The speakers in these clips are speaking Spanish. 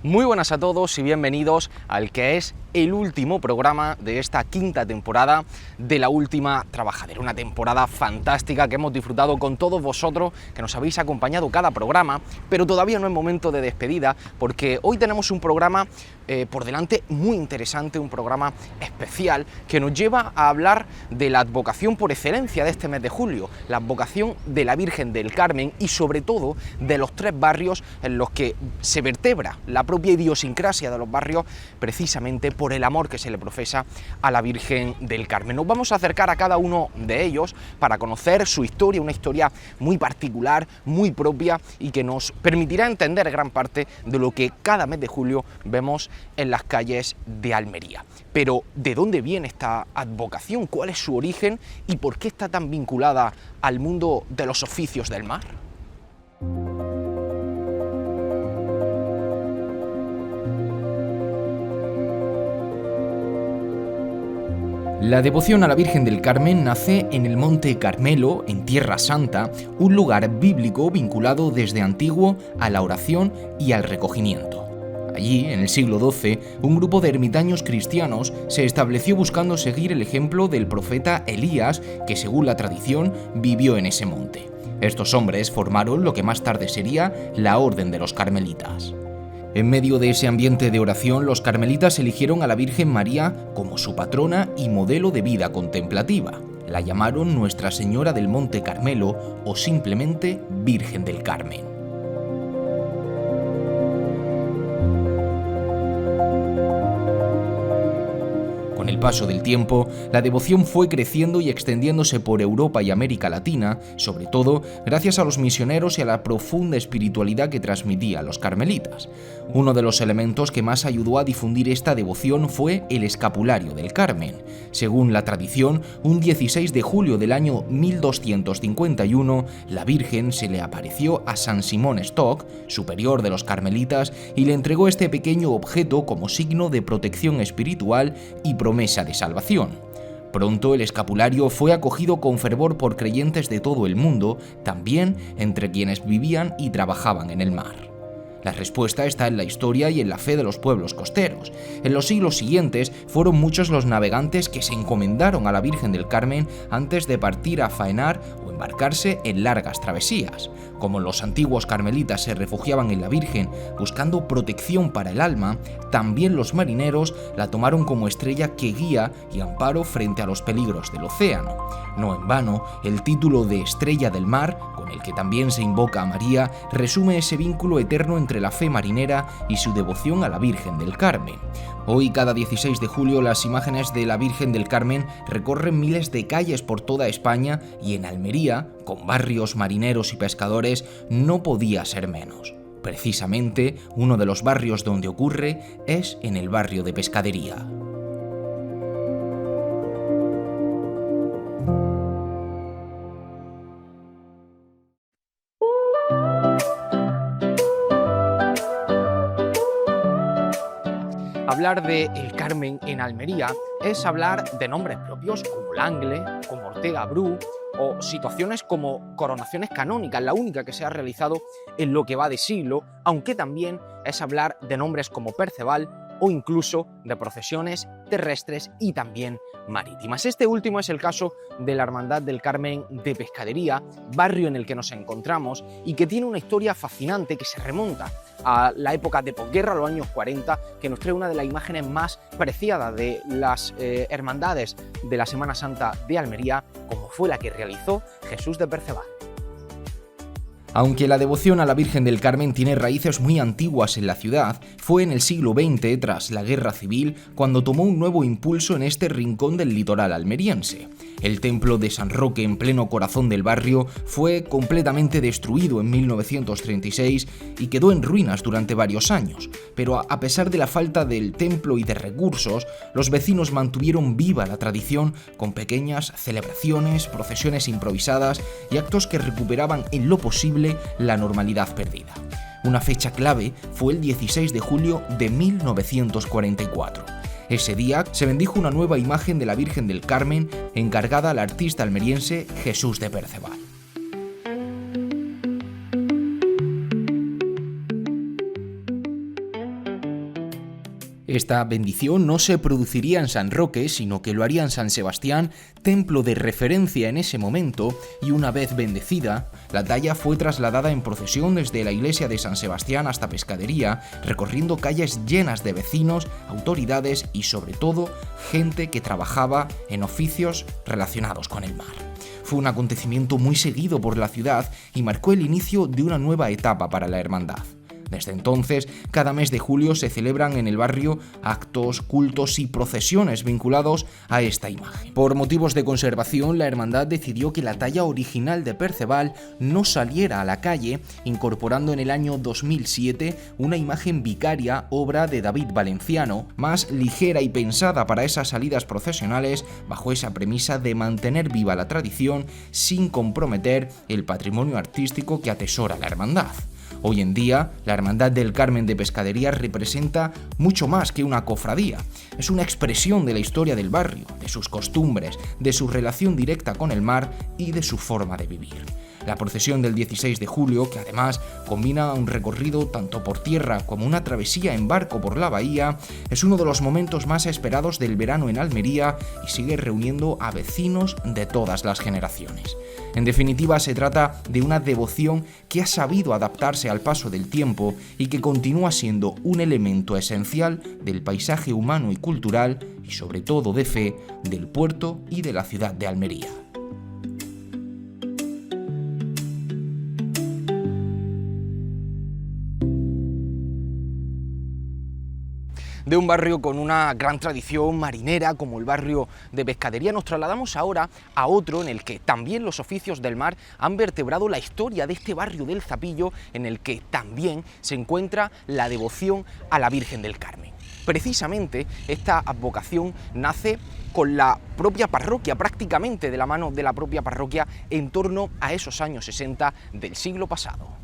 Muy buenas a todos y bienvenidos al que es el último programa de esta quinta temporada de La Última Trabajadera. Una temporada fantástica que hemos disfrutado con todos vosotros, que nos habéis acompañado cada programa, pero todavía no es momento de despedida porque hoy tenemos un programa por delante muy interesante, un programa especial que nos lleva a hablar de la advocación por excelencia de este mes de julio, la advocación de la Virgen del Carmen y sobre todo de los tres barrios en los que se vertebra la propia idiosincrasia de los barrios precisamente por el amor que se le profesa a la Virgen del Carmen. Nos vamos a acercar a cada uno de ellos para conocer su historia, una historia muy particular, muy propia y que nos permitirá entender gran parte de lo que cada mes de julio vemos en las calles de Almería. Pero, ¿de dónde viene esta advocación? ¿Cuál es su origen? ¿Y por qué está tan vinculada al mundo de los oficios del mar? La devoción a la Virgen del Carmen nace en el Monte Carmelo, en Tierra Santa, un lugar bíblico vinculado desde antiguo a la oración y al recogimiento. Allí, en el siglo XII, un grupo de ermitaños cristianos se estableció buscando seguir el ejemplo del profeta Elías, que según la tradición vivió en ese monte. Estos hombres formaron lo que más tarde sería la Orden de los Carmelitas. En medio de ese ambiente de oración, los carmelitas eligieron a la Virgen María como su patrona y modelo de vida contemplativa. La llamaron Nuestra Señora del Monte Carmelo o simplemente Virgen del Carmen. Con el paso del tiempo, la devoción fue creciendo y extendiéndose por Europa y América Latina, sobre todo gracias a los misioneros y a la profunda espiritualidad que transmitía los carmelitas. Uno de los elementos que más ayudó a difundir esta devoción fue el escapulario del Carmen. Según la tradición, un 16 de julio del año 1251, la Virgen se le apareció a San Simón Stock, superior de los carmelitas, y le entregó este pequeño objeto como signo de protección espiritual y promesa de salvación. Pronto el escapulario fue acogido con fervor por creyentes de todo el mundo, también entre quienes vivían y trabajaban en el mar. La respuesta está en la historia y en la fe de los pueblos costeros. En los siglos siguientes fueron muchos los navegantes que se encomendaron a la Virgen del Carmen antes de partir a faenar o embarcarse en largas travesías. Como los antiguos carmelitas se refugiaban en la Virgen buscando protección para el alma, también los marineros la tomaron como estrella que guía y amparo frente a los peligros del océano. No en vano, el título de Estrella del Mar, con el que también se invoca a María, resume ese vínculo eterno entre la fe marinera y su devoción a la Virgen del Carmen. Hoy, cada 16 de julio, las imágenes de la Virgen del Carmen recorren miles de calles por toda España y en Almería, con barrios marineros y pescadores, no podía ser menos. Precisamente, uno de los barrios donde ocurre es en el barrio de Pescadería. Hablar de El Carmen en Almería es hablar de nombres propios como Langle, como Ortega Bru o situaciones como coronaciones canónicas, la única que se ha realizado en lo que va de siglo, aunque también es hablar de nombres como Perceval o incluso de procesiones terrestres y también marítimas. Este último es el caso de la Hermandad del Carmen de Pescadería, barrio en el que nos encontramos y que tiene una historia fascinante que se remonta a la época de posguerra, a los años 40, que nos trae una de las imágenes más preciadas de las hermandades de la Semana Santa de Almería, como fue la que realizó Jesús de Perceval. Aunque la devoción a la Virgen del Carmen tiene raíces muy antiguas en la ciudad, fue en el siglo XX, tras la Guerra Civil, cuando tomó un nuevo impulso en este rincón del litoral almeriense. El templo de San Roque, en pleno corazón del barrio, fue completamente destruido en 1936 y quedó en ruinas durante varios años. Pero a pesar de la falta del templo y de recursos, los vecinos mantuvieron viva la tradición con pequeñas celebraciones, procesiones improvisadas y actos que recuperaban en lo posible la normalidad perdida. Una fecha clave fue el 16 de julio de 1944. Ese día se bendijo una nueva imagen de la Virgen del Carmen encargada al artista almeriense Jesús de Perceval. Esta bendición no se produciría en San Roque, sino que lo haría en San Sebastián, templo de referencia en ese momento, y una vez bendecida, la talla fue trasladada en procesión desde la iglesia de San Sebastián hasta Pescadería, recorriendo calles llenas de vecinos, autoridades y sobre todo gente que trabajaba en oficios relacionados con el mar. Fue un acontecimiento muy seguido por la ciudad y marcó el inicio de una nueva etapa para la hermandad. Desde entonces, cada mes de julio se celebran en el barrio actos, cultos y procesiones vinculados a esta imagen. Por motivos de conservación, la hermandad decidió que la talla original de Perceval no saliera a la calle, incorporando en el año 2007 una imagen vicaria, obra de David Valenciano, más ligera y pensada para esas salidas procesionales, bajo esa premisa de mantener viva la tradición sin comprometer el patrimonio artístico que atesora la hermandad. Hoy en día, la Hermandad del Carmen de Pescadería representa mucho más que una cofradía. Es una expresión de la historia del barrio, de sus costumbres, de su relación directa con el mar y de su forma de vivir. La procesión del 16 de julio, que además combina un recorrido tanto por tierra como una travesía en barco por la bahía, es uno de los momentos más esperados del verano en Almería y sigue reuniendo a vecinos de todas las generaciones. En definitiva, se trata de una devoción que ha sabido adaptarse al paso del tiempo y que continúa siendo un elemento esencial del paisaje humano y cultural y sobre todo de fe del puerto y de la ciudad de Almería. De un barrio con una gran tradición marinera como el barrio de Pescadería nos trasladamos ahora a otro en el que también los oficios del mar han vertebrado la historia de este barrio del Zapillo, en el que también se encuentra la devoción a la Virgen del Carmen. Precisamente esta advocación nace con la propia parroquia, prácticamente de la mano de la propia parroquia, en torno a esos años 60 del siglo pasado.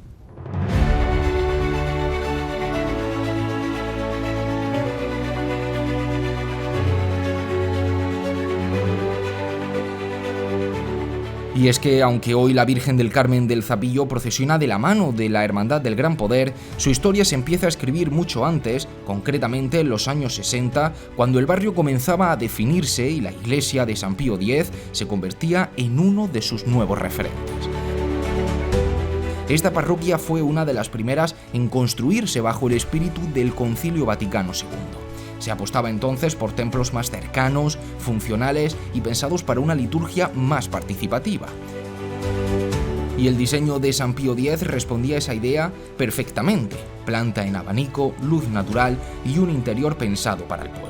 Y es que, aunque hoy la Virgen del Carmen del Zapillo procesiona de la mano de la Hermandad del Gran Poder, su historia se empieza a escribir mucho antes, concretamente en los años 60, cuando el barrio comenzaba a definirse y la iglesia de San Pío X se convertía en uno de sus nuevos referentes. Esta parroquia fue una de las primeras en construirse bajo el espíritu del Concilio Vaticano II. Se apostaba entonces por templos más cercanos, funcionales y pensados para una liturgia más participativa. Y el diseño de San Pío X respondía a esa idea perfectamente: planta en abanico, luz natural y un interior pensado para el pueblo.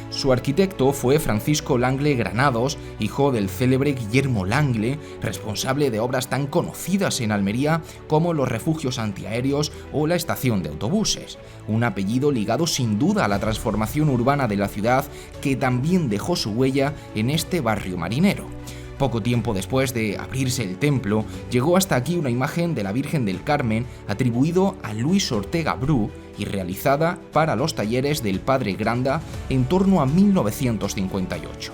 Su arquitecto fue Francisco Langle Granados, hijo del célebre Guillermo Langle, responsable de obras tan conocidas en Almería como los refugios antiaéreos o la estación de autobuses, un apellido ligado sin duda a la transformación urbana de la ciudad que también dejó su huella en este barrio marinero. Poco tiempo después de abrirse el templo, llegó hasta aquí una imagen de la Virgen del Carmen atribuido a Luis Ortega Bru y realizada para los talleres del Padre Granda en torno a 1958.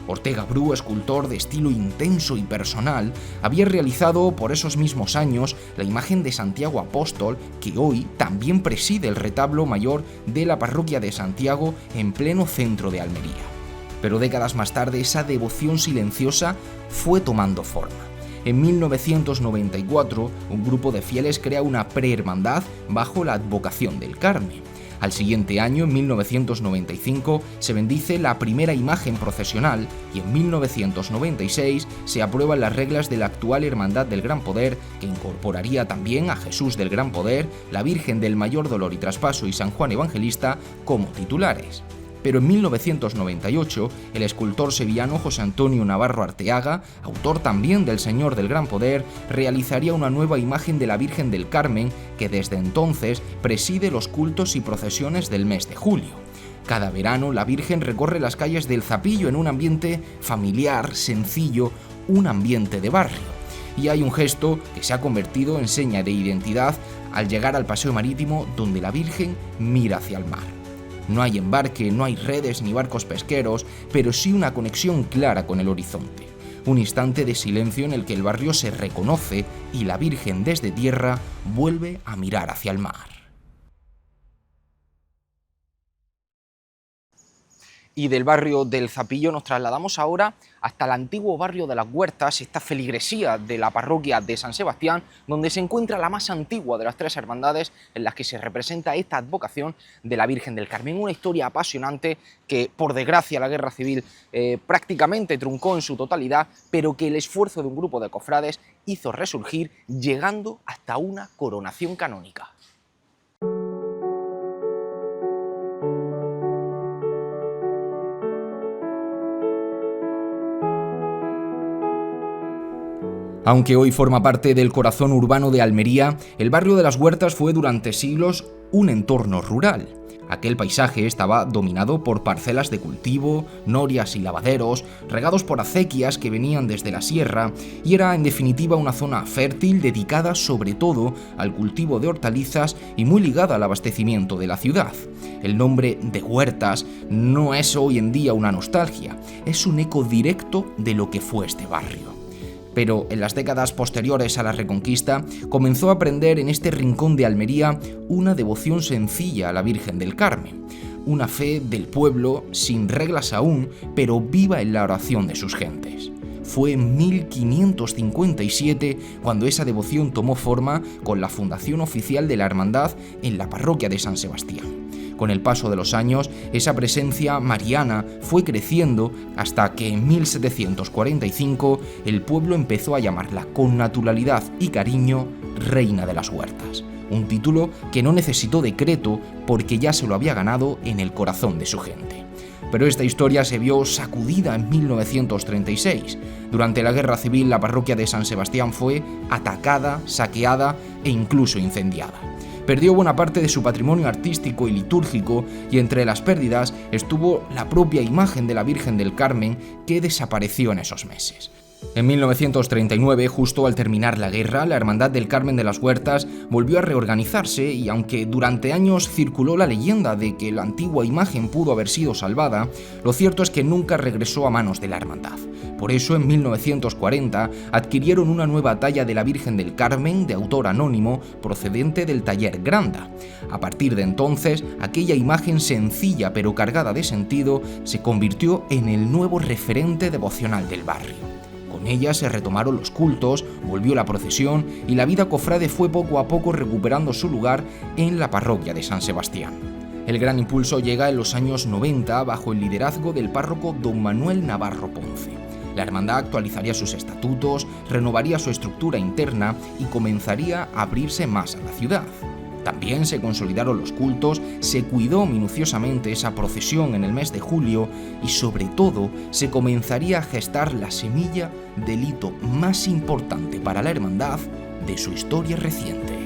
Ortega Bru, escultor de estilo intenso y personal, había realizado por esos mismos años la imagen de Santiago Apóstol, que hoy también preside el retablo mayor de la parroquia de Santiago en pleno centro de Almería. Pero décadas más tarde esa devoción silenciosa fue tomando forma. En 1994, un grupo de fieles crea una prehermandad bajo la advocación del Carmen. Al siguiente año, en 1995, se bendice la primera imagen procesional y en 1996 se aprueban las reglas de la actual Hermandad del Gran Poder, que incorporaría también a Jesús del Gran Poder, la Virgen del Mayor Dolor y Traspaso y San Juan Evangelista como titulares. Pero en 1998, el escultor sevillano José Antonio Navarro Arteaga, autor también del Señor del Gran Poder, realizaría una nueva imagen de la Virgen del Carmen que desde entonces preside los cultos y procesiones del mes de julio. Cada verano, la Virgen recorre las calles del Zapillo en un ambiente familiar, sencillo, un ambiente de barrio. Y hay un gesto que se ha convertido en seña de identidad al llegar al paseo marítimo donde la Virgen mira hacia el mar. No hay embarque, no hay redes ni barcos pesqueros, pero sí una conexión clara con el horizonte. Un instante de silencio en el que el barrio se reconoce y la Virgen desde tierra vuelve a mirar hacia el mar. Y del barrio del Zapillo nos trasladamos ahora hasta el antiguo barrio de las Huertas, esta feligresía de la parroquia de San Sebastián, donde se encuentra la más antigua de las tres hermandades en las que se representa esta advocación de la Virgen del Carmen. Una historia apasionante que, por desgracia, la Guerra Civil prácticamente truncó en su totalidad, pero que el esfuerzo de un grupo de cofrades hizo resurgir, llegando hasta una coronación canónica. Aunque hoy forma parte del corazón urbano de Almería, el barrio de las Huertas fue durante siglos un entorno rural. Aquel paisaje estaba dominado por parcelas de cultivo, norias y lavaderos, regados por acequias que venían desde la sierra, y era en definitiva una zona fértil dedicada sobre todo al cultivo de hortalizas y muy ligada al abastecimiento de la ciudad. El nombre de Huertas no es hoy en día una nostalgia, es un eco directo de lo que fue este barrio. Pero en las décadas posteriores a la Reconquista comenzó a prender en este rincón de Almería una devoción sencilla a la Virgen del Carmen, una fe del pueblo sin reglas aún, pero viva en la oración de sus gentes. Fue en 1557 cuando esa devoción tomó forma con la fundación oficial de la hermandad en la parroquia de San Sebastián. Con el paso de los años, esa presencia mariana fue creciendo hasta que en 1745 el pueblo empezó a llamarla con naturalidad y cariño Reina de las Huertas, un título que no necesitó decreto porque ya se lo había ganado en el corazón de su gente. Pero esta historia se vio sacudida en 1936. Durante la Guerra Civil, la parroquia de San Sebastián fue atacada, saqueada e incluso incendiada. Perdió buena parte de su patrimonio artístico y litúrgico, y entre las pérdidas estuvo la propia imagen de la Virgen del Carmen, que desapareció en esos meses. En 1939, justo al terminar la guerra, la Hermandad del Carmen de las Huertas volvió a reorganizarse y aunque durante años circuló la leyenda de que la antigua imagen pudo haber sido salvada, lo cierto es que nunca regresó a manos de la hermandad. Por eso, en 1940, adquirieron una nueva talla de la Virgen del Carmen de autor anónimo procedente del taller Granda. A partir de entonces, aquella imagen sencilla pero cargada de sentido se convirtió en el nuevo referente devocional del barrio. Con ella se retomaron los cultos, volvió la procesión y la vida cofrade fue poco a poco recuperando su lugar en la parroquia de San Sebastián. El gran impulso llega en los años 90 bajo el liderazgo del párroco don Manuel Navarro Ponce. La hermandad actualizaría sus estatutos, renovaría su estructura interna y comenzaría a abrirse más a la ciudad. También se consolidaron los cultos, se cuidó minuciosamente esa procesión en el mes de julio y sobre todo se comenzaría a gestar la semilla del hito más importante para la hermandad de su historia reciente.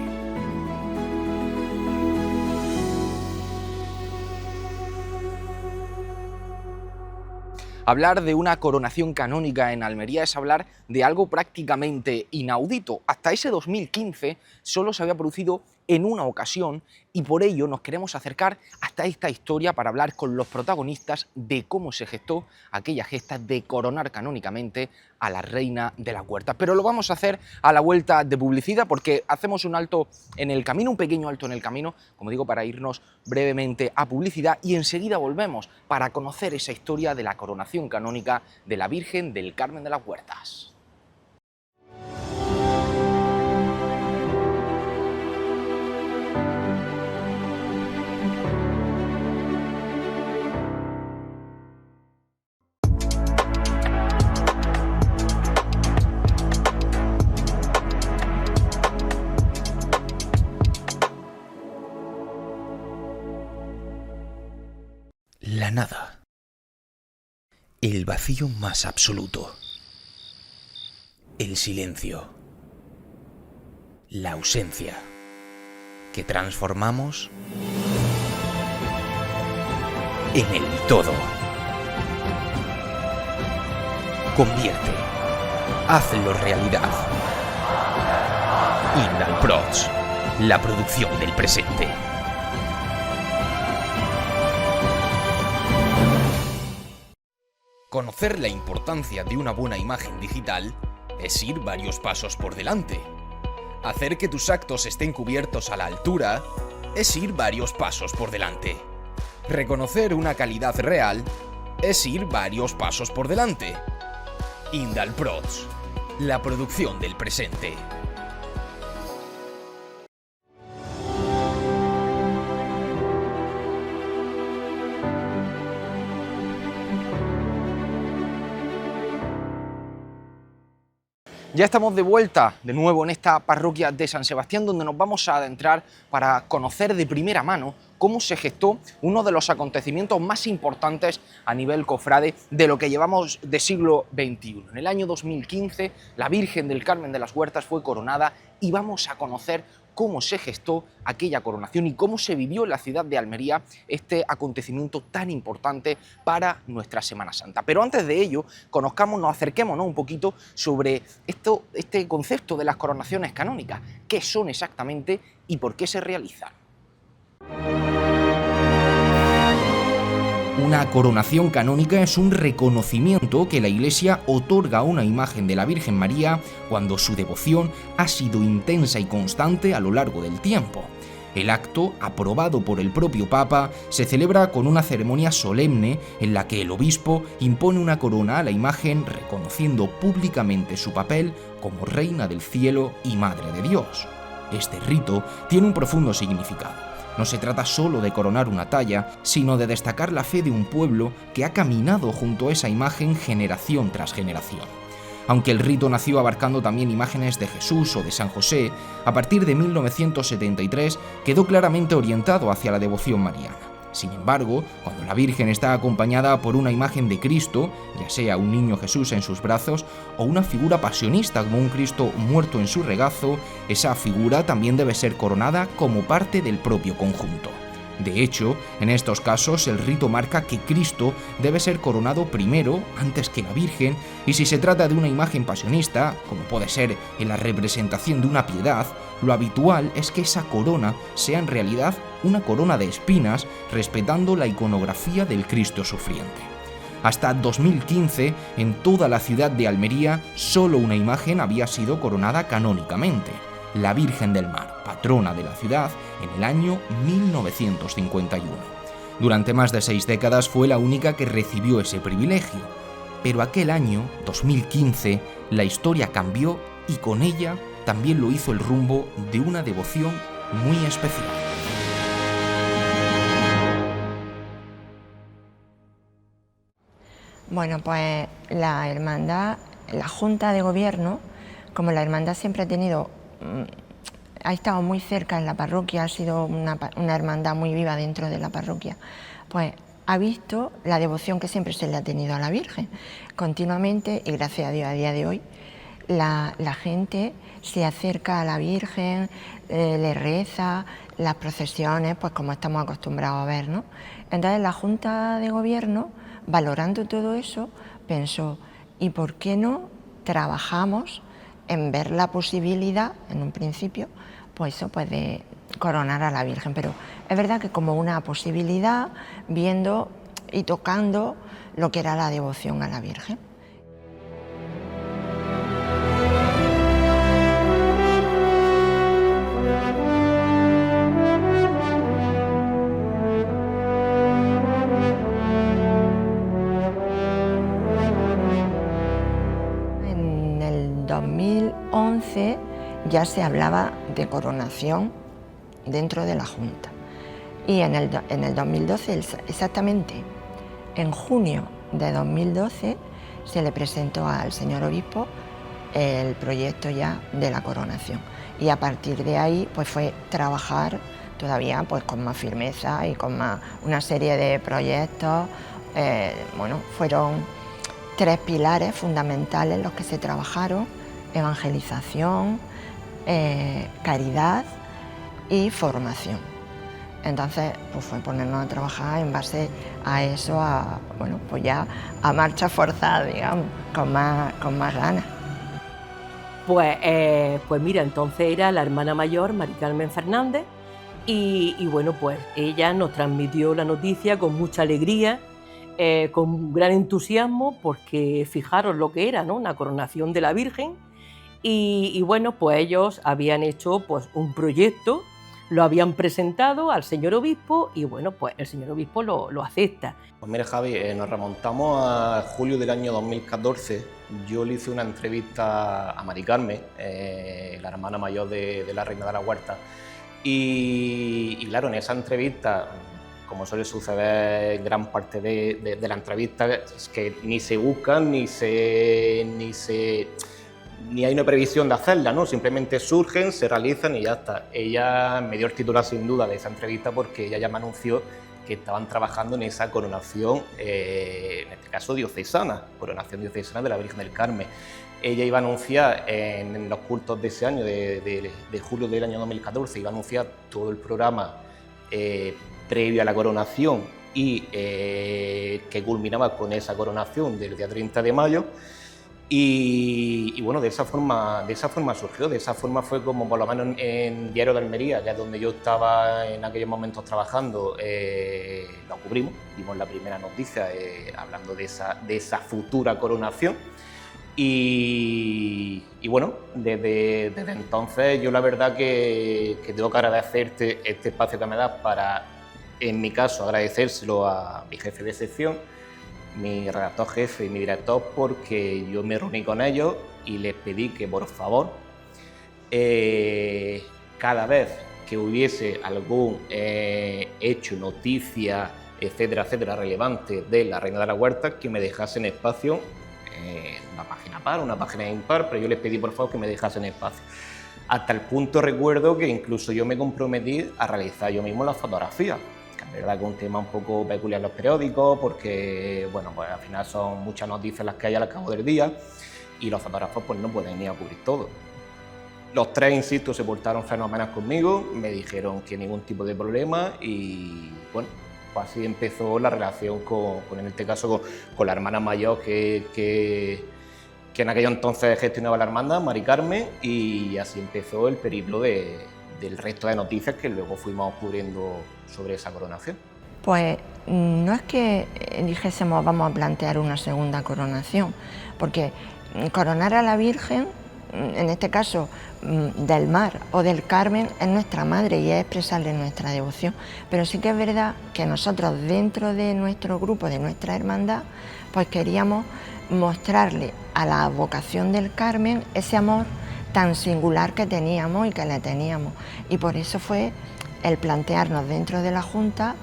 Hablar de una coronación canónica en Almería es hablar de algo prácticamente inaudito. Hasta ese 2015 solo se había producido en una ocasión y por ello nos queremos acercar hasta esta historia para hablar con los protagonistas de cómo se gestó aquella gesta de coronar canónicamente a la Reina de las Huertas. Pero lo vamos a hacer a la vuelta de publicidad porque hacemos un alto en el camino, un pequeño alto en el camino, como digo, para irnos brevemente a publicidad y enseguida volvemos para conocer esa historia de la coronación canónica de la Virgen del Carmen de las Huertas. La nada. El vacío más absoluto. El silencio. La ausencia. Que transformamos en el todo. Convierte. Hazlo realidad. Indalprods. La producción del presente. Conocer la importancia de una buena imagen digital es ir varios pasos por delante. Hacer que tus actos estén cubiertos a la altura es ir varios pasos por delante. Reconocer una calidad real es ir varios pasos por delante. Indalprods, la producción del presente. Ya estamos de vuelta de nuevo en esta parroquia de San Sebastián, donde nos vamos a adentrar para conocer de primera mano cómo se gestó uno de los acontecimientos más importantes a nivel cofrade de lo que llevamos de siglo XXI. En el año 2015, la Virgen del Carmen de las Huertas fue coronada y vamos a conocer cómo se gestó aquella coronación y cómo se vivió en la ciudad de Almería este acontecimiento tan importante para nuestra Semana Santa. Pero antes de ello, nos acerquémonos un poquito sobre este concepto de las coronaciones canónicas, qué son exactamente y por qué se realizan. Una coronación canónica es un reconocimiento que la Iglesia otorga a una imagen de la Virgen María cuando su devoción ha sido intensa y constante a lo largo del tiempo. El acto, aprobado por el propio Papa, se celebra con una ceremonia solemne en la que el obispo impone una corona a la imagen reconociendo públicamente su papel como Reina del Cielo y Madre de Dios. Este rito tiene un profundo significado. No se trata solo de coronar una talla, sino de destacar la fe de un pueblo que ha caminado junto a esa imagen generación tras generación. Aunque el rito nació abarcando también imágenes de Jesús o de San José, a partir de 1973 quedó claramente orientado hacia la devoción mariana. Sin embargo, cuando la Virgen está acompañada por una imagen de Cristo, ya sea un niño Jesús en sus brazos o una figura pasionista como un Cristo muerto en su regazo, esa figura también debe ser coronada como parte del propio conjunto. De hecho, en estos casos el rito marca que Cristo debe ser coronado primero antes que la Virgen, y si se trata de una imagen pasionista, como puede ser en la representación de una piedad, lo habitual es que esa corona sea en realidad una corona de espinas, respetando la iconografía del Cristo sufriente. Hasta 2015, en toda la ciudad de Almería, solo una imagen había sido coronada canónicamente: la Virgen del Mar, patrona de la ciudad, en el año 1951. Durante más de 6 décadas fue la única que recibió ese privilegio. Pero aquel año, 2015, la historia cambió y con ella también lo hizo el rumbo de una devoción muy especial. Bueno, pues la hermandad, la Junta de Gobierno, como la hermandad siempre ha estado muy cerca en la parroquia, ha sido una hermandad muy viva dentro de la parroquia, pues ha visto la devoción que siempre se le ha tenido a la Virgen. Continuamente, y gracias a Dios a día de hoy, la gente se acerca a la Virgen, le reza, las procesiones, pues como estamos acostumbrados a ver, ¿no? Entonces la Junta de Gobierno, valorando todo eso, pensó, ¿y por qué no trabajamos en ver la posibilidad, en un principio, pues eso, pues de coronar a la Virgen? Pero es verdad que como una posibilidad, viendo y tocando lo que era la devoción a la Virgen. En el 2011 ya se hablaba de coronación dentro de la Junta. Y en el 2012, exactamente en junio de 2012, se le presentó al señor obispo el proyecto ya de la coronación. Y a partir de ahí pues fue trabajar todavía pues con más firmeza y con una serie de proyectos. Fueron 3 pilares fundamentales los que se trabajaron: evangelización, caridad y formación. Entonces, pues fue ponernos a trabajar en base a eso, pues ya a marcha forzada, digamos, con más ganas. Pues mira, entonces era la hermana mayor, Mari Carmen Fernández, y bueno, pues ella nos transmitió la noticia con mucha alegría, con gran entusiasmo, porque fijaros lo que era, ¿no? Una coronación de la Virgen. Y bueno, pues ellos habían hecho pues un proyecto lo habían presentado al señor obispo y bueno, pues el señor obispo lo acepta. Pues mira, Javi, nos remontamos a julio del año 2014. Yo le hice una entrevista a Mari Carmen, la hermana mayor de la Reina de la Huerta. Y claro, en esa entrevista, como suele suceder en gran parte de la entrevista, es que ni se buscan, ni hay una previsión de hacerla, ¿no? Simplemente surgen, se realizan y ya está. Ella me dio el titular sin duda de esa entrevista porque ella ya me anunció que estaban trabajando en esa coronación, en este caso diocesana, coronación diocesana de la Virgen del Carmen. Ella iba a anunciar en los cultos de ese año, de julio del año 2014, iba a anunciar todo el programa previo a la coronación y que culminaba con esa coronación del día 30 de mayo. Y bueno, de esa forma surgió, de esa forma fue como por lo menos en Diario de Almería, que es donde yo estaba en aquellos momentos trabajando, lo cubrimos, dimos la primera noticia hablando de esa futura coronación. Y bueno, desde entonces yo la verdad que tengo que agradecerte este espacio que me das para, en mi caso, agradecérselo a mi jefe de sección, mi redactor jefe y mi director, porque yo me reuní con ellos y les pedí que por favor cada vez que hubiese algún hecho, noticia, etcétera, relevante de la Reina de la Huerta, que me dejasen espacio, una página par, una página impar, pero yo les pedí por favor que me dejasen espacio. Hasta el punto recuerdo que incluso yo me comprometí a realizar yo mismo las fotografías. Es verdad que es un tema un poco peculiar en los periódicos porque, bueno, pues al final son muchas noticias las que hay al cabo del día y los fotógrafos pues no pueden ir a cubrir todo. Los tres, insisto, se portaron fenomenal conmigo, me dijeron que ningún tipo de problema y, bueno, pues así empezó la relación en este caso, con la hermana mayor que en aquello entonces gestionaba la hermandad, Mari Carmen, y así empezó el periplo del resto de noticias que luego fuimos cubriendo sobre esa coronación. Pues no es que dijésemos vamos a plantear una segunda coronación, porque coronar a la Virgen, en este caso del Mar o del Carmen, es nuestra madre y es expresarle nuestra devoción, pero sí que es verdad que nosotros dentro de nuestro grupo, de nuestra hermandad, pues queríamos mostrarle a la vocación del Carmen ese amor tan singular que teníamos y que le teníamos, y por eso fue el plantearnos dentro de la Junta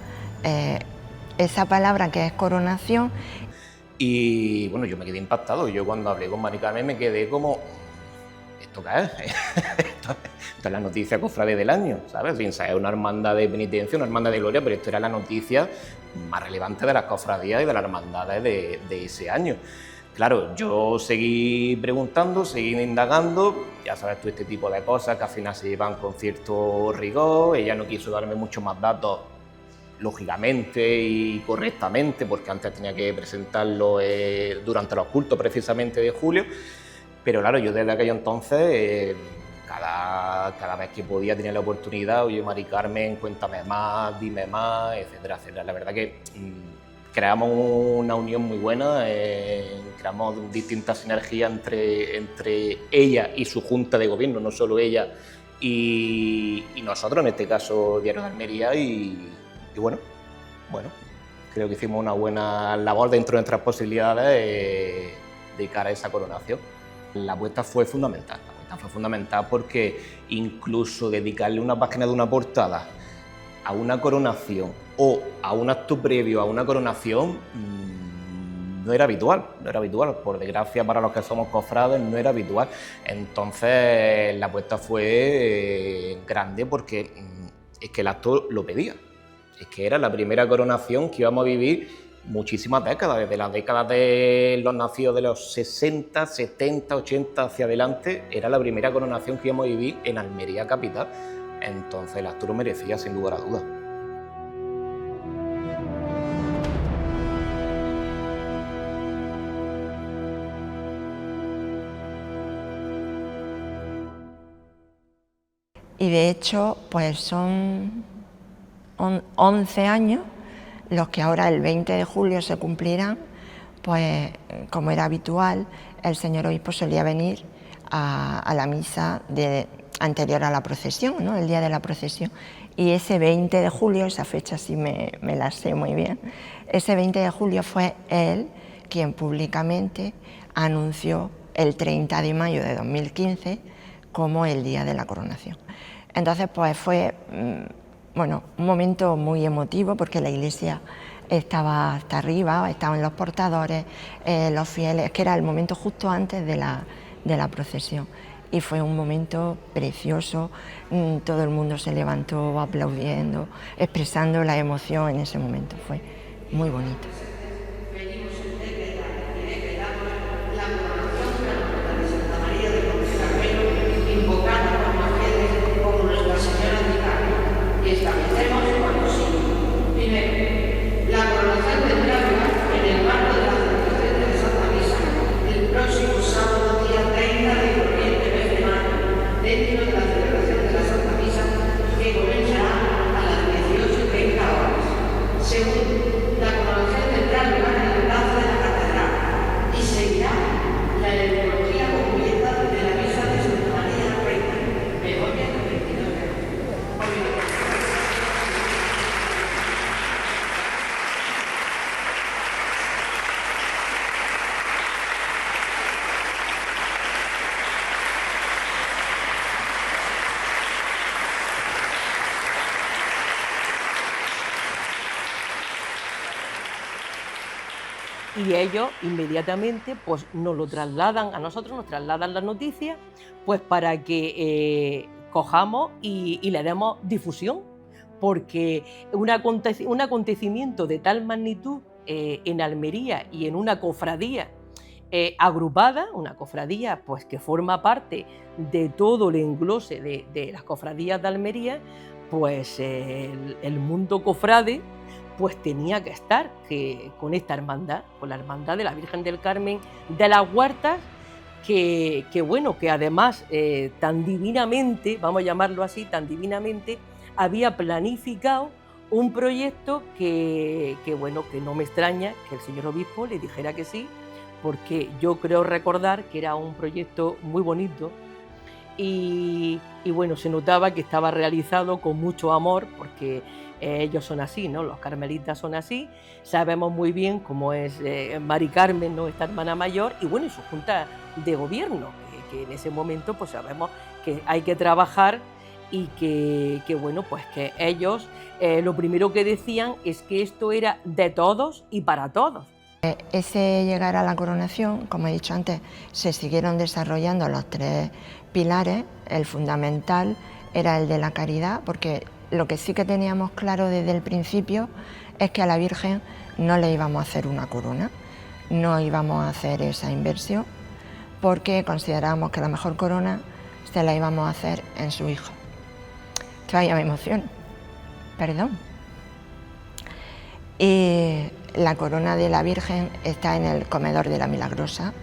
esa palabra que es coronación. Y bueno, yo me quedé impactado. Yo cuando hablé con Mari Carmen me quedé como, ¿esto qué es? Esto es la noticia cofrade del año, ¿sabes? Es una hermandad de penitencia, una hermandad de gloria, pero esto era la noticia más relevante de las cofradías y de las hermandades de ese año. Claro, yo seguí preguntando, seguí indagando, ya sabes tú, este tipo de cosas que al final se llevan con cierto rigor. Ella no quiso darme muchos más datos, lógicamente y correctamente, porque antes tenía que presentarlo durante los cultos precisamente de julio, pero claro, yo desde aquello entonces, cada vez que podía tenía la oportunidad, oye, Mari Carmen, cuéntame más, dime más, etcétera. La verdad que creamos una unión muy buena, creamos distintas sinergias entre ella y su junta de gobierno, no solo ella y nosotros, en este caso Diario de Almería, y bueno, creo que hicimos una buena labor dentro de nuestras posibilidades de cara a esa coronación. La apuesta fue fundamental, porque incluso dedicarle una página de una portada a una coronación o a un acto previo a una coronación no era habitual, por desgracia para los que somos cofrades no era habitual. Entonces la apuesta fue grande porque es que el acto lo pedía, es que era la primera coronación que íbamos a vivir muchísimas décadas, desde las décadas de los nacidos de los 60, 70, 80 hacia adelante, era la primera coronación que íbamos a vivir en Almería capital. Entonces el acto lo merecía sin lugar a dudas. Y de hecho, pues son 11 años los que ahora el 20 de julio se cumplirán, pues como era habitual, el señor obispo solía venir a la misa de anterior a la procesión, ¿no? El día de la procesión. Y ese 20 de julio, esa fecha sí me la sé muy bien, ese 20 de julio fue él quien públicamente anunció el 30 de mayo de 2015 como el día de la coronación. Entonces, pues fue bueno, un momento muy emotivo porque la iglesia estaba hasta arriba, estaban los portadores, los fieles, que era el momento justo antes de la procesión. Y fue un momento precioso, todo el mundo se levantó aplaudiendo, expresando la emoción en ese momento, fue muy bonito. Y ellos inmediatamente pues nos lo trasladan a nosotros, nos trasladan las noticias, pues para que cojamos y le demos difusión, porque un acontecimiento de tal magnitud en Almería y en una cofradía agrupada, una cofradía pues que forma parte de todo el englose de las cofradías de Almería, pues el mundo cofrade pues tenía que estar con esta hermandad, con la hermandad de la Virgen del Carmen de las Huertas, que bueno, que además tan divinamente, vamos a llamarlo así, tan divinamente, había planificado un proyecto que bueno, que no me extraña que el señor obispo le dijera que sí, porque yo creo recordar que era un proyecto muy bonito y bueno, se notaba que estaba realizado con mucho amor, porque ellos son así, ¿no? Los carmelitas son así, sabemos muy bien cómo es Mari Carmen, ¿no? Esta hermana mayor, y bueno, y su junta de gobierno, que en ese momento pues sabemos que hay que trabajar y que bueno, pues que ellos lo primero que decían es que esto era de todos y para todos. Ese llegar a la coronación, como he dicho antes, se siguieron desarrollando los tres pilares. El fundamental era el de la caridad, porque lo que sí que teníamos claro desde el principio es que a la Virgen no le íbamos a hacer una corona, no íbamos a hacer esa inversión, porque considerábamos que la mejor corona se la íbamos a hacer en su hijo. Todavía me emociono, perdón. Y la corona de la Virgen está en el comedor de la Milagrosa,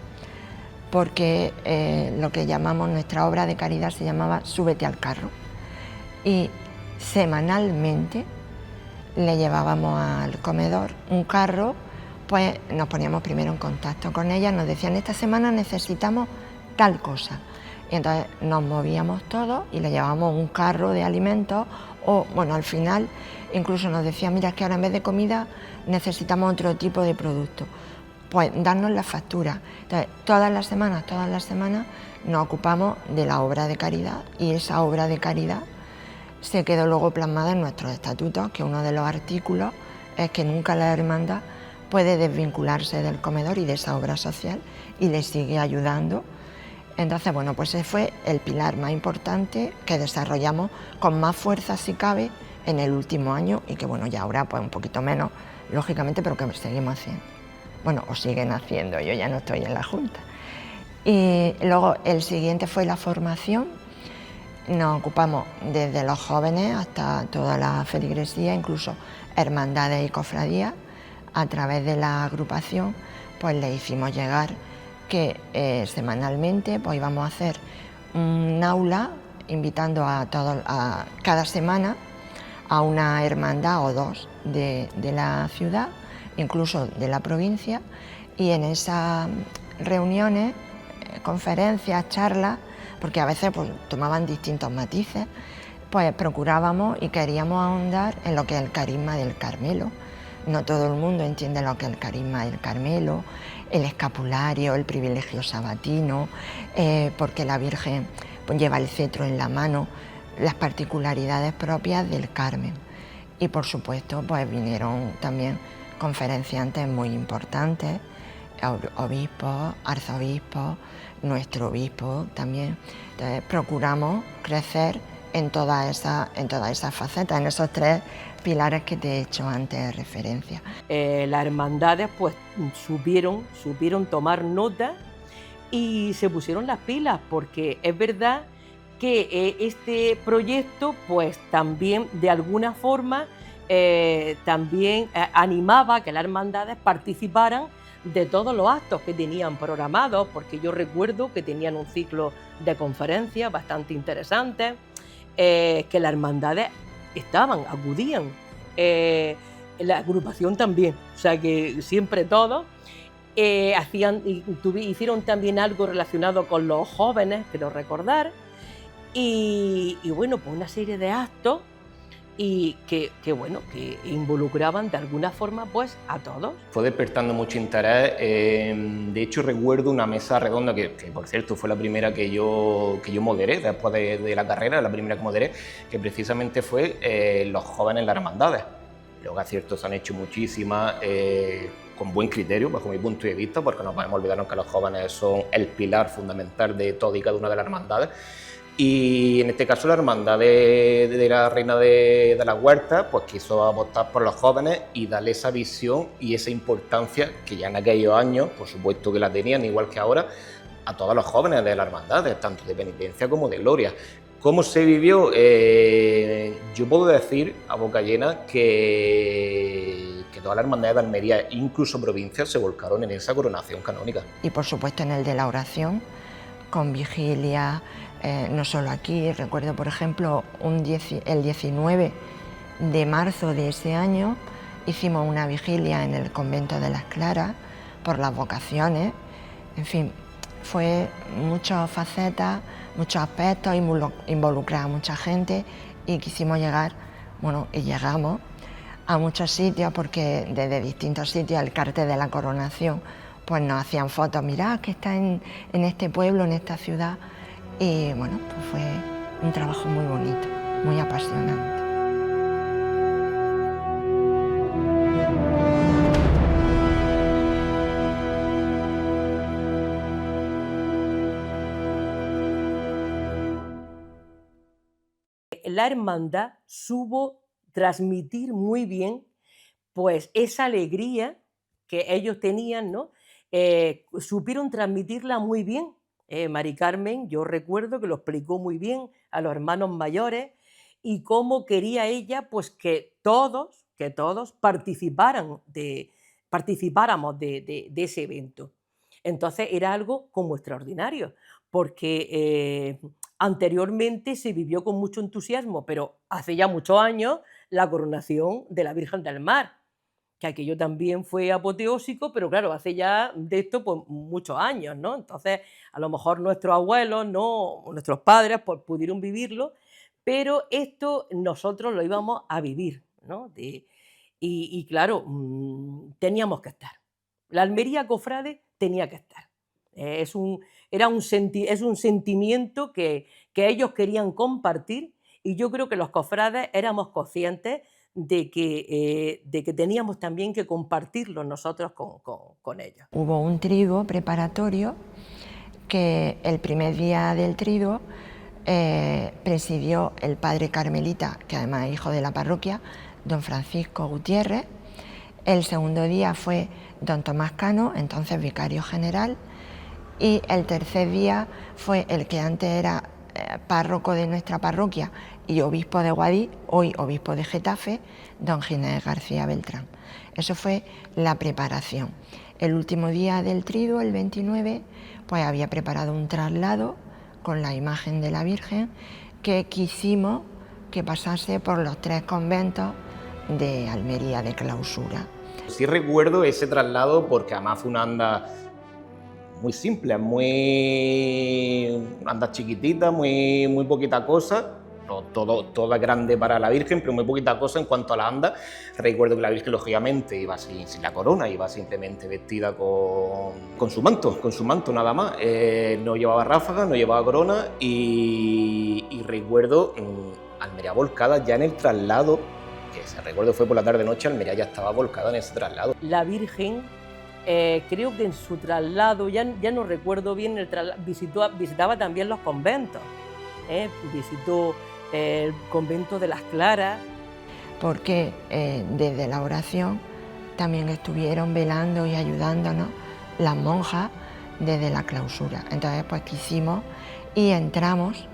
porque lo que llamamos nuestra obra de caridad se llamaba Súbete al carro. Y semanalmente le llevábamos al comedor un carro, pues nos poníamos primero en contacto con ella, nos decían, esta semana necesitamos tal cosa. Y entonces nos movíamos todos y le llevábamos un carro de alimentos, o bueno, al final incluso nos decía, mira, es que ahora en vez de comida necesitamos otro tipo de producto. Pues darnos la factura. Entonces, todas las semanas nos ocupamos de la obra de caridad, y esa obra de caridad se quedó luego plasmada en nuestros estatutos, que uno de los artículos es que nunca la hermandad puede desvincularse del comedor y de esa obra social, y le sigue ayudando. Entonces, bueno, pues ese fue el pilar más importante que desarrollamos con más fuerza, si cabe, en el último año, y que bueno, ya ahora pues un poquito menos, lógicamente, pero que seguimos haciendo. Bueno, o siguen haciendo, yo ya no estoy en la Junta. Y luego el siguiente fue la formación. Nos ocupamos desde los jóvenes hasta toda la feligresía, incluso hermandades y cofradías. A través de la agrupación, pues le hicimos llegar que semanalmente pues íbamos a hacer un aula invitando a cada semana a una hermandad o dos de la ciudad, incluso de la provincia, y en esas reuniones, conferencias, charlas, porque a veces pues, tomaban distintos matices, pues procurábamos y queríamos ahondar en lo que es el carisma del Carmelo. No todo el mundo entiende lo que es el carisma del Carmelo, el escapulario, el privilegio sabatino, porque la Virgen pues, lleva el cetro en la mano, las particularidades propias del Carmen. Y por supuesto pues vinieron también conferenciantes muy importantes, obispos, arzobispos, nuestro obispo también. Entonces procuramos crecer en todas esas facetas, en esos tres pilares que te he hecho antes referencia. Las hermandades pues supieron tomar nota y se pusieron las pilas, porque es verdad que este proyecto pues también de alguna forma también animaba a que las hermandades participaran de todos los actos que tenían programados, porque yo recuerdo que tenían un ciclo de conferencias bastante interesantes, que las hermandades acudían, la agrupación también, o sea que siempre todos hicieron también algo relacionado con los jóvenes, quiero recordar, y bueno, pues una serie de actos y que involucraban de alguna forma pues a todos. Fue despertando mucho interés. De hecho recuerdo una mesa redonda que por cierto fue la primera que yo moderé después de la carrera, la primera que moderé, que precisamente fue los jóvenes en las hermandades. Luego aciertos se han hecho muchísimas, con buen criterio bajo mi punto de vista, porque no podemos olvidarnos que los jóvenes son el pilar fundamental de toda y cada una de las hermandades. Y en este caso la hermandad de la Reina de la Huerta pues quiso apostar por los jóvenes y darle esa visión y esa importancia que ya en aquellos años, por supuesto que la tenían, igual que ahora, a todos los jóvenes de las hermandades, tanto de penitencia como de gloria. ¿Cómo se vivió? Yo puedo decir a boca llena que todas las hermandades de Almería, incluso provincias, se volcaron en esa coronación canónica. Y por supuesto en el de la oración, con vigilia, no solo aquí, recuerdo por ejemplo el 19 de marzo de ese año hicimos una vigilia en el convento de las Claras por las vocaciones, en fin, fue muchas facetas, muchos aspectos, involucrar a mucha gente y quisimos llegar, y llegamos a muchos sitios porque desde distintos sitios el cartel de la coronación pues nos hacían fotos, mirad que está en este pueblo, en esta ciudad. Y pues fue un trabajo muy bonito, muy apasionante. La hermandad supo transmitir muy bien pues esa alegría que ellos tenían, ¿no? Supieron transmitirla muy bien. Mari Carmen, yo recuerdo que lo explicó muy bien a los hermanos mayores y cómo quería ella pues que todos participáramos de ese evento. Entonces era algo como extraordinario, porque anteriormente se vivió con mucho entusiasmo, pero hace ya muchos años, la coronación de la Virgen del Mar, que aquello también fue apoteósico, pero claro, hace ya de esto pues, muchos años, ¿no? Entonces, a lo mejor nuestros abuelos, ¿no? O nuestros padres pues, pudieron vivirlo, pero esto nosotros lo íbamos a vivir, ¿no? Y claro, teníamos que estar. La Almería Cofrade tenía que estar. Es un sentimiento que ellos querían compartir y yo creo que los cofrades éramos conscientes de que teníamos también que compartirlo nosotros con ellos. Hubo un triduo preparatorio que el primer día del triduo presidió el padre carmelita, que además es hijo de la parroquia, don Francisco Gutiérrez. El segundo día fue don Tomás Cano, entonces vicario general, y el tercer día fue el que antes era párroco de nuestra parroquia y obispo de Guadix, hoy obispo de Getafe, don Ginés García Beltrán. Eso fue la preparación. El último día del triduo, el 29, pues había preparado un traslado con la imagen de la Virgen que quisimos que pasase por los 3 conventos de Almería de clausura. Sí recuerdo ese traslado porque además fue una anda muy simples, muy andas chiquititas, muy poquita cosa. Todo es grande para la Virgen, pero muy poquita cosa en cuanto a la anda. Recuerdo que la Virgen, lógicamente, iba sin la corona, iba simplemente vestida con su manto nada más. No llevaba ráfagas, no llevaba corona y recuerdo Almería volcada ya en el traslado, que se recuerdo fue por la tarde-noche, Almería ya estaba volcada en ese traslado. La Virgen, creo que en su traslado, ya no recuerdo bien, visitaba también los conventos, visitó el convento de las Claras. Porque desde la oración también estuvieron velando y ayudándonos las monjas desde la clausura. Entonces, pues quisimos y entramos,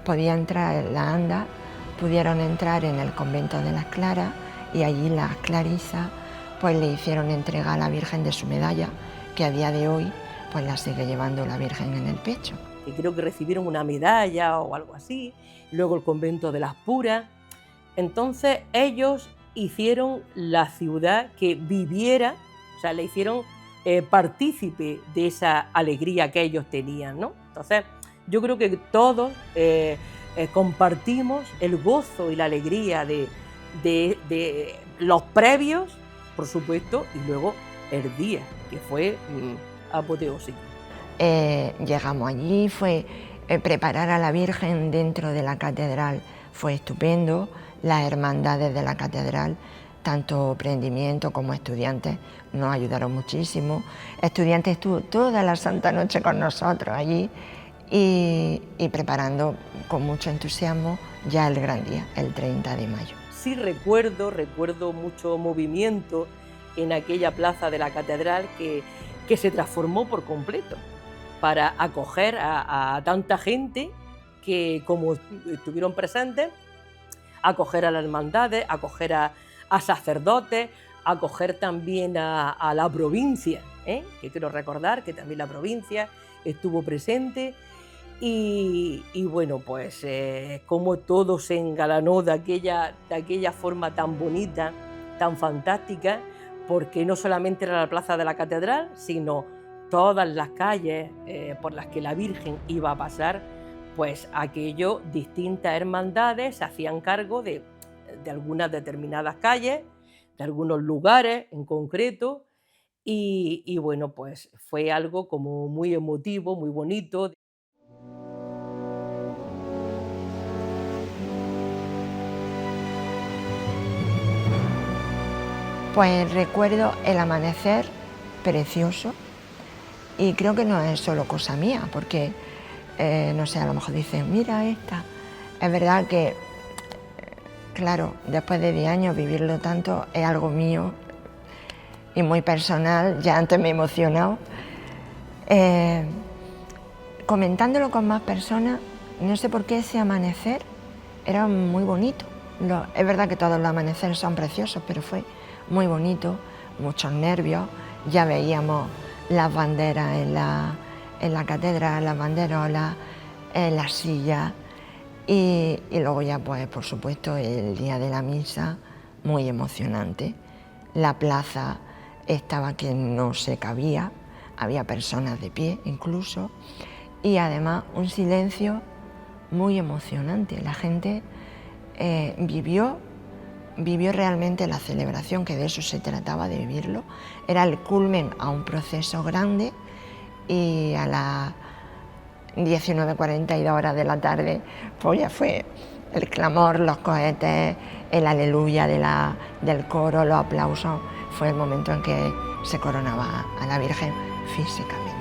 podía entrar en la anda, pudieron entrar en el convento de las Claras y allí las clarisas pues le hicieron entrega a la Virgen de su medalla, que a día de hoy pues la sigue llevando la Virgen en el pecho. Y creo que recibieron una medalla o algo así, luego el convento de las Puras. Entonces ellos hicieron la ciudad que viviera, o sea, le hicieron partícipe de esa alegría que ellos tenían, ¿no? Entonces yo creo que todos compartimos el gozo y la alegría de los previos, por supuesto, y luego el día, que fue apoteósico. Llegamos allí, preparar a la Virgen dentro de la catedral fue estupendo, las hermandades de la catedral, tanto prendimiento como estudiantes, nos ayudaron muchísimo. Estudiantes estuvo toda la Santa Noche con nosotros allí y preparando con mucho entusiasmo ya el gran día, el 30 de mayo. Sí recuerdo mucho movimiento en aquella plaza de la catedral que se transformó por completo para acoger a tanta gente que, como estuvieron presentes, acoger a las hermandades, acoger a sacerdotes, acoger también a la provincia, que quiero recordar que también la provincia estuvo presente y bueno, pues como todo se engalanó de aquella forma tan bonita, tan fantástica, porque no solamente era la plaza de la catedral, sino todas las calles por las que la Virgen iba a pasar, pues aquello, distintas hermandades se hacían cargo de algunas determinadas calles, de algunos lugares en concreto, y bueno, pues fue algo como muy emotivo, muy bonito. Pues recuerdo el amanecer precioso y creo que no es solo cosa mía, porque, no sé, a lo mejor dicen, mira esta. Es verdad que, claro, después de 10 años vivirlo tanto es algo mío y muy personal, ya antes me he emocionado. Comentándolo con más personas, no sé por qué ese amanecer era muy bonito. Es verdad que todos los amaneceres son preciosos, pero fue muy bonito, muchos nervios, ya veíamos las banderas en la catedral, las banderolas, en las sillas y luego ya pues por supuesto el día de la misa, muy emocionante. La plaza estaba que no se cabía, había personas de pie incluso y además un silencio muy emocionante. La gente vivió realmente la celebración, que de eso se trataba, de vivirlo. Era el culmen a un proceso grande y a las 19:42 horas de la tarde pues ya fue el clamor, los cohetes, el aleluya del coro, los aplausos. Fue el momento en que se coronaba a la Virgen físicamente.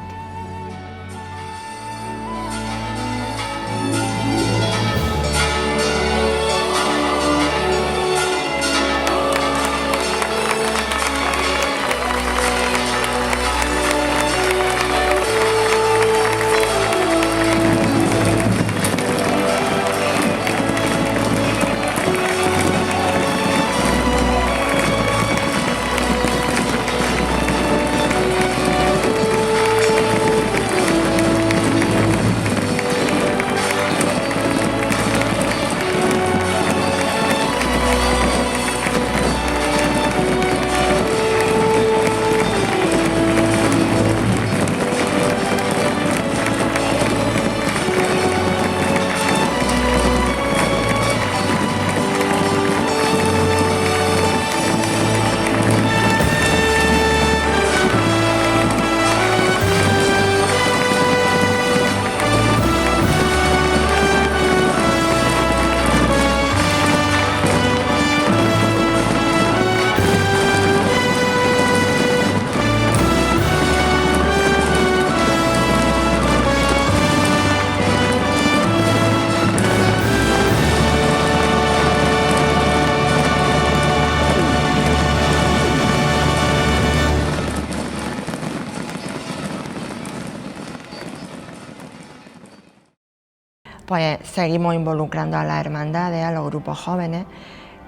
pues seguimos involucrando a las hermandades, a los grupos jóvenes,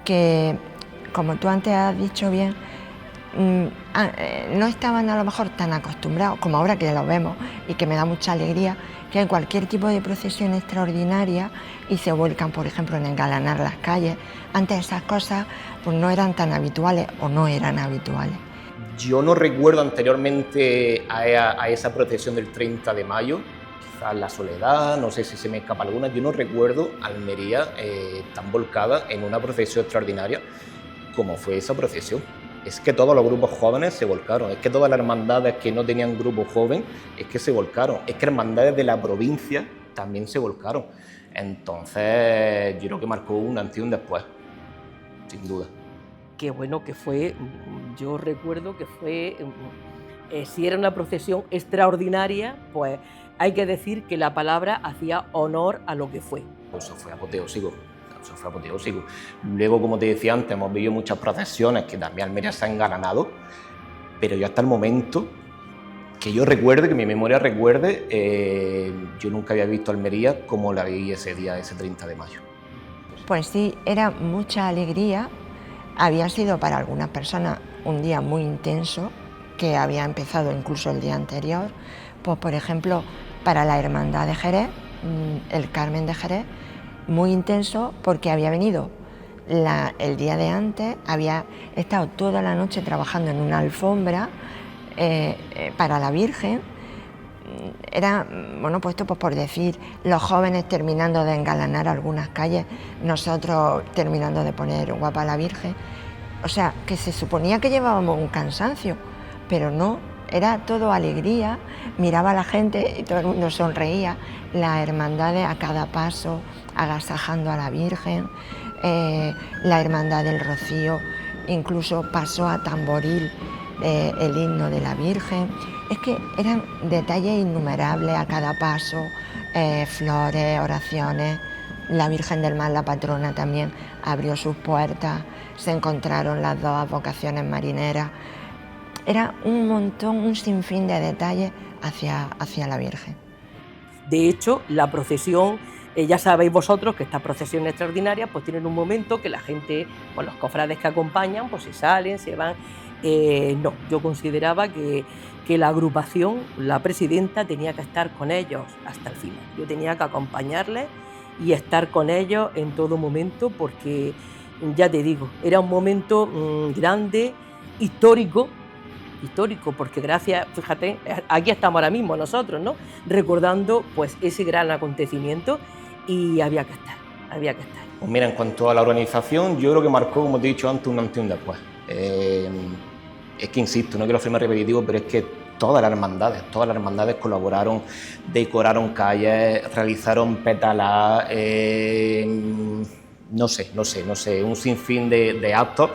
que, como tú antes has dicho bien, no estaban a lo mejor tan acostumbrados, como ahora que los vemos y que me da mucha alegría, que hay cualquier tipo de procesión extraordinaria y se vuelcan, por ejemplo, en engalanar las calles. Antes esas cosas pues no eran tan habituales o no eran habituales. Yo no recuerdo anteriormente a esa procesión del 30 de mayo, quizás La Soledad, no sé si se me escapa alguna, yo no recuerdo Almería tan volcada en una procesión extraordinaria como fue esa procesión. Es que todos los grupos jóvenes se volcaron, es que todas las hermandades que no tenían grupo joven, es que se volcaron, es que hermandades de la provincia también se volcaron. Entonces, yo creo que marcó un antes y un después, sin duda. Qué bueno que fue, yo recuerdo que fue, si era una procesión extraordinaria, pues hay que decir que la palabra hacía honor a lo que fue. Eso fue apoteósico. Eso fue apoteósico. Luego, como te decía antes, hemos visto muchas procesiones que también Almería se ha engalanado, pero yo hasta el momento que yo recuerde, que mi memoria recuerde, yo nunca había visto Almería como la vi ese día, ese 30 de mayo. Pues sí, era mucha alegría. Había sido para algunas personas un día muy intenso, que había empezado incluso el día anterior. Pues, por ejemplo, para la Hermandad de Jerez, el Carmen de Jerez, muy intenso porque había venido el día de antes, había estado toda la noche trabajando en una alfombra para la Virgen. Era, bueno, puesto pues por decir, los jóvenes terminando de engalanar algunas calles, nosotros terminando de poner guapa a la Virgen. O sea, que se suponía que llevábamos un cansancio, pero no, era todo alegría, miraba a la gente y todo el mundo sonreía, las hermandades a cada paso, agasajando a la Virgen, la Hermandad del Rocío incluso pasó a tamboril el himno de la Virgen. Es que eran detalles innumerables a cada paso, flores, oraciones. La Virgen del Mar, la patrona, también abrió sus puertas, se encontraron las dos advocaciones marineras. Era un montón, un sinfín de detalles hacia la Virgen. De hecho, la procesión, ya sabéis vosotros que estas procesiones extraordinarias pues tienen un momento que la gente, pues los cofrades que acompañan, pues se salen, se van. No, yo consideraba que la agrupación, la presidenta, tenía que estar con ellos hasta el final. Yo tenía que acompañarles y estar con ellos en todo momento porque, ya te digo, era un momento grande, histórico, porque gracias, fíjate, aquí estamos ahora mismo nosotros, ¿no? Recordando pues ese gran acontecimiento y había que estar. Pues mira, en cuanto a la organización, yo creo que marcó, como te he dicho antes, un antes y un después. Es que insisto, no quiero hacerme repetitivo, pero es que todas las hermandades colaboraron, decoraron calles, realizaron pétalas, no sé, un sinfín de actos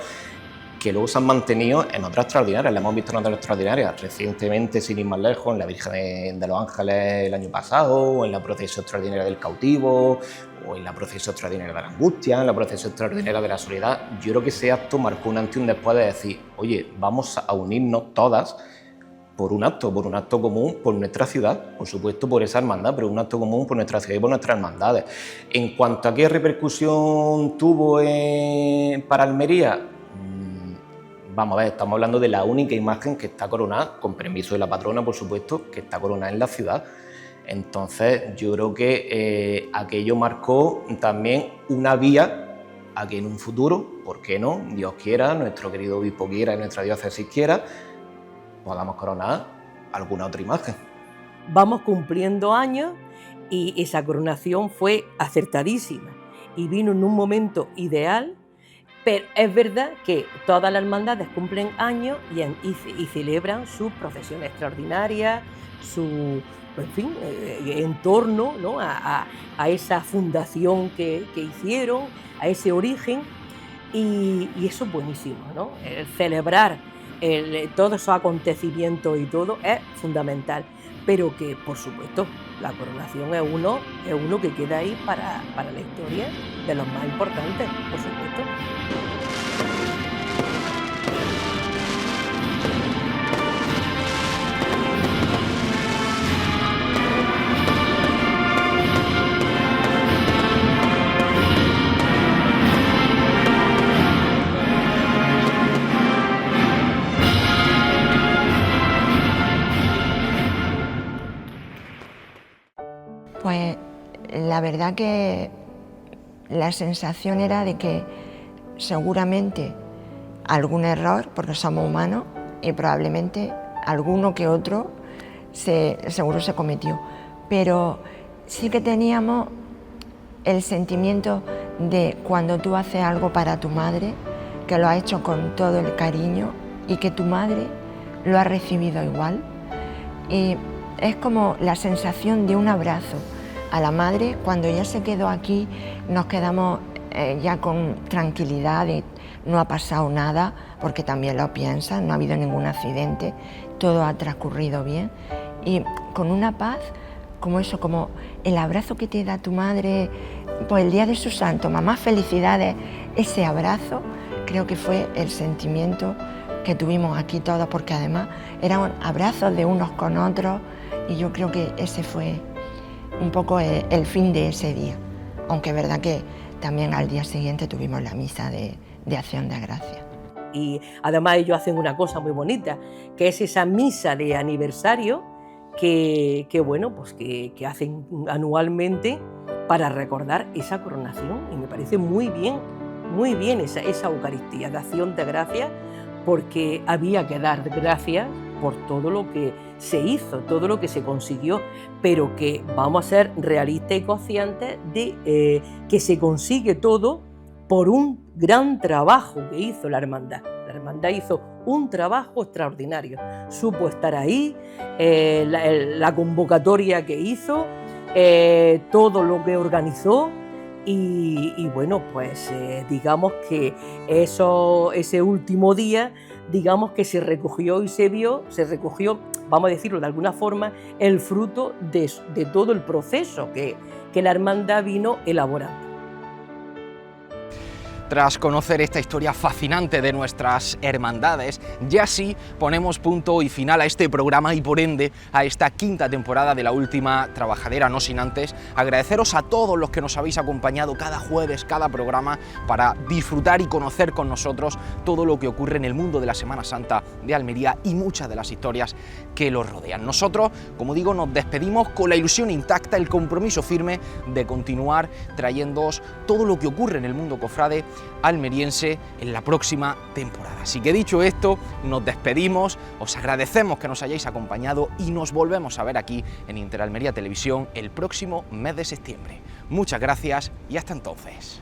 que luego se han mantenido en otras extraordinarias, la hemos visto en otras extraordinarias, recientemente, sin ir más lejos, en la Virgen de los Ángeles el año pasado, o en la procesión extraordinaria del cautivo, o en la procesión extraordinaria de la angustia, en la procesión extraordinaria de la soledad. Yo creo que ese acto marcó un antes y un después de decir, oye, vamos a unirnos todas por un acto común, por nuestra ciudad, por supuesto por esa hermandad, pero un acto común por nuestra ciudad y por nuestras hermandades. En cuanto a qué repercusión tuvo para Almería, vamos a ver, estamos hablando de la única imagen que está coronada, con permiso de la patrona, por supuesto, que está coronada en la ciudad. Entonces, yo creo que aquello marcó también una vía a que en un futuro, ¿por qué no? Dios quiera, nuestro querido obispo quiera y nuestra diócesis quiera, podamos coronar alguna otra imagen. Vamos cumpliendo años y esa coronación fue acertadísima y vino en un momento ideal. Pero es verdad que todas las hermandades cumplen años y celebran sus procesiones extraordinarias, su, en fin, en torno, ¿no?, a esa fundación que hicieron, a ese origen, y eso es buenísimo, ¿no? El celebrar todos esos acontecimientos y todo es fundamental, pero que, por supuesto, la coronación es uno que queda ahí para la historia de los más importantes, por supuesto. Pues la verdad que la sensación era de que seguramente algún error, porque somos humanos, y probablemente alguno que otro seguro se cometió, pero sí que teníamos el sentimiento de cuando tú haces algo para tu madre, que lo has hecho con todo el cariño y que tu madre lo ha recibido igual. Y es como la sensación de un abrazo a la madre. Cuando ella se quedó aquí, nos quedamos ya con tranquilidad de no ha pasado nada, porque también lo piensan, no ha habido ningún accidente, todo ha transcurrido bien, y con una paz como eso, como el abrazo que te da tu madre, pues el día de su santo, mamá, felicidades, ese abrazo, creo que fue el sentimiento que tuvimos aquí todos, porque además eran abrazos de unos con otros, y yo creo que ese fue un poco el fin de ese día, aunque es verdad que también al día siguiente tuvimos la misa de acción de gracias. Y además ellos hacen una cosa muy bonita, que es esa misa de aniversario que bueno, pues que hacen anualmente para recordar esa coronación, y me parece muy bien esa Eucaristía de acción de gracias, porque había que dar gracias por todo lo que se hizo, todo lo que se consiguió, pero que vamos a ser realistas y conscientes de que se consigue todo por un gran trabajo que hizo la hermandad. La hermandad hizo un trabajo extraordinario, supo estar ahí, la convocatoria que hizo, todo lo que organizó, y bueno, pues digamos que ese último día, digamos que se recogió y se recogió, vamos a decirlo de alguna forma, el fruto de todo el proceso que la hermandad vino elaborando. Tras conocer esta historia fascinante de nuestras hermandades, ya sí ponemos punto y final a este programa y por ende a esta quinta temporada de La Última Trabajadera, no sin antes agradeceros a todos los que nos habéis acompañado cada jueves, cada programa, para disfrutar y conocer con nosotros todo lo que ocurre en el mundo de la Semana Santa de Almería y muchas de las historias que los rodean. Nosotros, como digo, nos despedimos con la ilusión intacta, el compromiso firme de continuar trayéndoos todo lo que ocurre en el mundo cofrade almeriense en la próxima temporada. Así que dicho esto, nos despedimos, os agradecemos que nos hayáis acompañado y nos volvemos a ver aquí en Interalmería Televisión el próximo mes de septiembre. Muchas gracias y hasta entonces.